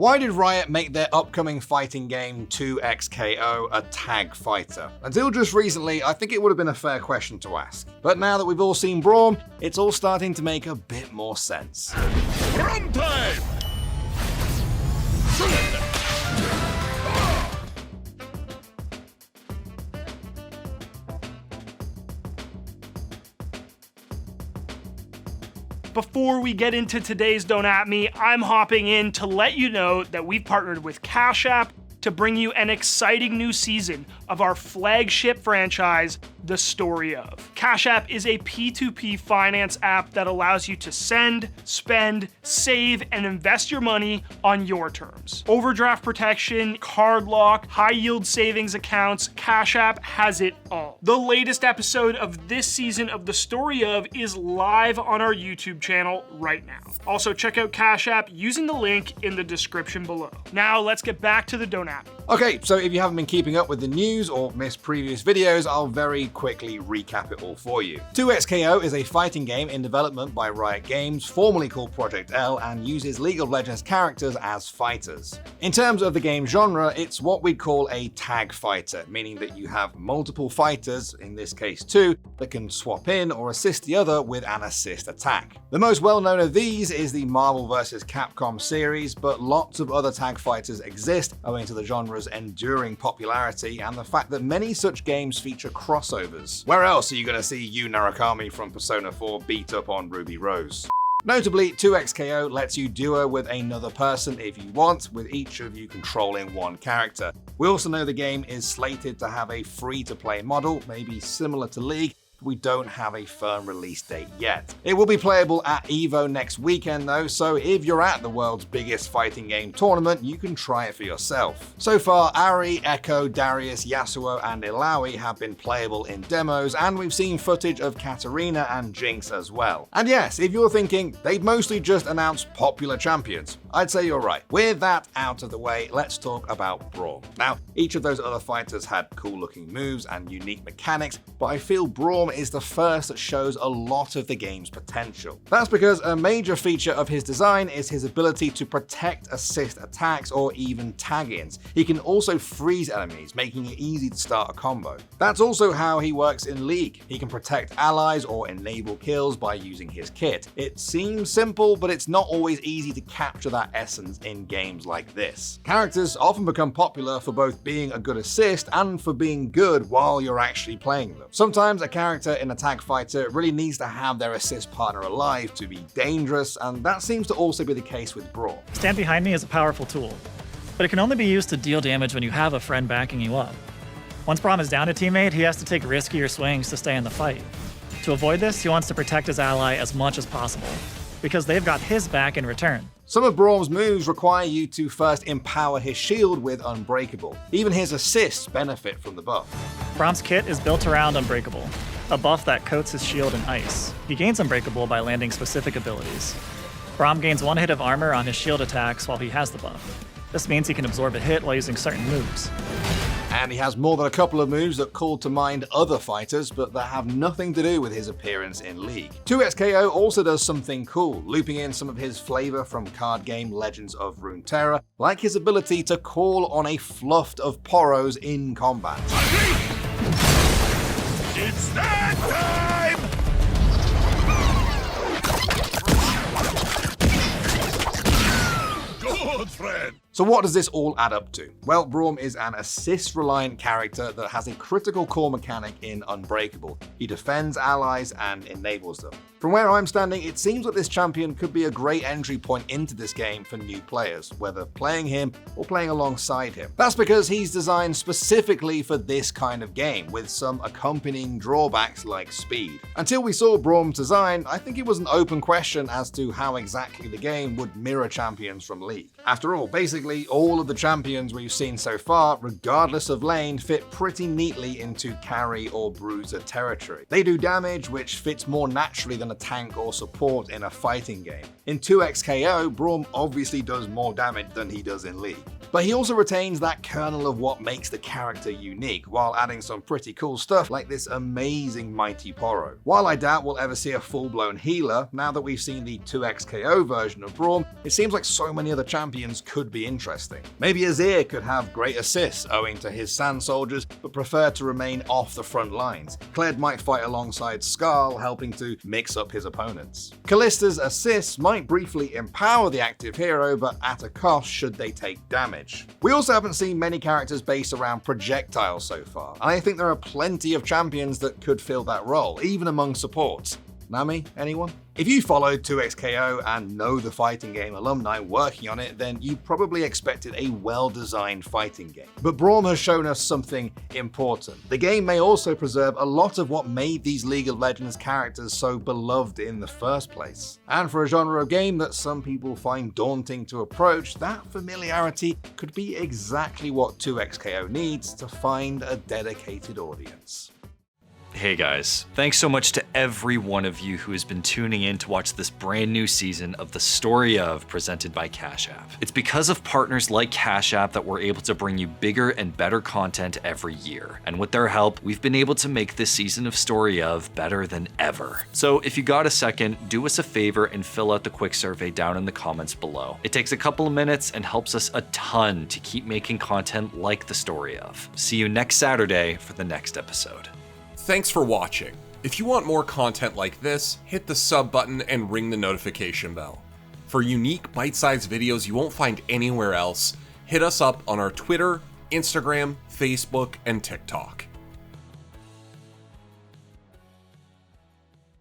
Why did Riot make their upcoming fighting game 2XKO a tag fighter? Until just recently, I think it would have been a fair question to ask. But now that we've all seen Braum, it's all starting to make a bit more sense. Braum time! Before we get into today's Don't At Me, I'm hopping in to let you know that we've partnered with Cash App to bring you an exciting new season of our flagship franchise, The Story Of. Cash App is a P2P finance app that allows you to send, spend, save, and invest your money on your terms. Overdraft protection, card lock, high-yield savings accounts, Cash App has it all. The latest episode of this season of The Story Of is live on our YouTube channel right now. Also, check out Cash App using the link in the description below. Now, let's get back to the Don't At Me. Okay, so if you haven't been keeping up with the news or missed previous videos, I'll very quickly recap it all for you. 2XKO is a fighting game in development by Riot Games, formerly called Project L, and uses League of Legends characters as fighters. In terms of the game genre, it's what we'd call a tag fighter, meaning that you have multiple fighters, in this case two, that can swap in or assist the other with an assist attack. The most well-known of these is the Marvel vs. Capcom series, but lots of other tag fighters exist owing to the genre's enduring popularity and the fact that many such games feature crossovers. Where else are you going to see Yu Narukami from Persona 4 beat up on Ruby Rose? Notably, 2XKO lets you duo with another person if you want, with each of you controlling one character. We also know the game is slated to have a free-to-play model, maybe similar to League. We don't have a firm release date yet. It will be playable at EVO next weekend though, so if you're at the world's biggest fighting game tournament, you can try it for yourself. So far, Ari, Echo, Darius, Yasuo, and Illaoi have been playable in demos, and we've seen footage of Katarina and Jinx as well. And yes, if you're thinking they've mostly just announced popular champions, I'd say you're right. With that out of the way, let's talk about Braum. Now, each of those other fighters had cool looking moves and unique mechanics, but I feel Braum is the first that shows a lot of the game's potential. That's because a major feature of his design is his ability to protect assist attacks or even tag-ins. He can also freeze enemies, making it easy to start a combo. That's also how he works in League. He can protect allies or enable kills by using his kit. It seems simple, but it's not always easy to capture that essence in games like this. Characters often become popular for both being a good assist and for being good while you're actually playing them. Sometimes a character in a tag fighter really needs to have their assist partner alive to be dangerous, and that seems to also be the case with Braum. Stand Behind Me is a powerful tool, but it can only be used to deal damage when you have a friend backing you up. Once Braum is down a teammate, he has to take riskier swings to stay in the fight. To avoid this, he wants to protect his ally as much as possible, because they've got his back in return. Some of Braum's moves require you to first empower his shield with Unbreakable. Even his assists benefit from the buff. Braum's kit is built around Unbreakable, a buff that coats his shield in ice. He gains Unbreakable by landing specific abilities. Braum gains 1 hit of armor on his shield attacks while he has the buff. This means he can absorb a hit while using certain moves. And he has more than a couple of moves that call to mind other fighters, but that have nothing to do with his appearance in League. 2XKO also does something cool, looping in some of his flavor from card game Legends of Runeterra, like his ability to call on a fluff of poros in combat. It's that time! Good friend! So what does this all add up to? Well, Braum is an assist-reliant character that has a critical core mechanic in Unbreakable. He defends allies and enables them. From where I'm standing, it seems like this champion could be a great entry point into this game for new players, whether playing him or playing alongside him. That's because he's designed specifically for this kind of game, with some accompanying drawbacks like speed. Until we saw Braum's design, I think it was an open question as to how exactly the game would mirror champions from League. After all, basically all of the champions we've seen so far, regardless of lane, fit pretty neatly into carry or bruiser territory. They do damage, which fits more naturally than a tank or support in a fighting game. In 2XKO, Braum obviously does more damage than he does in League. But he also retains that kernel of what makes the character unique, while adding some pretty cool stuff like this amazing Mighty Poro. While I doubt we'll ever see a full-blown healer, now that we've seen the 2xKO version of Braum, it seems like so many other champions could be interesting. Maybe Azir could have great assists owing to his sand soldiers, but prefer to remain off the front lines. Kled might fight alongside Skarl, helping to mix up his opponents. Kallista's assists might briefly empower the active hero, but at a cost should they take damage. We also haven't seen many characters based around projectiles so far, and I think there are plenty of champions that could fill that role, even among supports. Nami, anyone? If you followed 2xKO and know the fighting game alumni working on it, then you probably expected a well-designed fighting game. But Braum has shown us something important. The game may also preserve a lot of what made these League of Legends characters so beloved in the first place. And for a genre of game that some people find daunting to approach, that familiarity could be exactly what 2xKO needs to find a dedicated audience. Hey guys, thanks so much to every one of you who has been tuning in to watch this brand new season of The Story Of presented by Cash App. It's because of partners like Cash App that we're able to bring you bigger and better content every year. And with their help, we've been able to make this season of Story Of better than ever. So if you got a second, do us a favor and fill out the quick survey down in the comments below. It takes a couple of minutes and helps us a ton to keep making content like The Story Of. See you next Saturday for the next episode. Thanks for watching. If you want more content like this, hit the sub button and ring the notification bell. For unique bite-sized videos you won't find anywhere else, hit us up on our Twitter, Instagram, Facebook, and TikTok.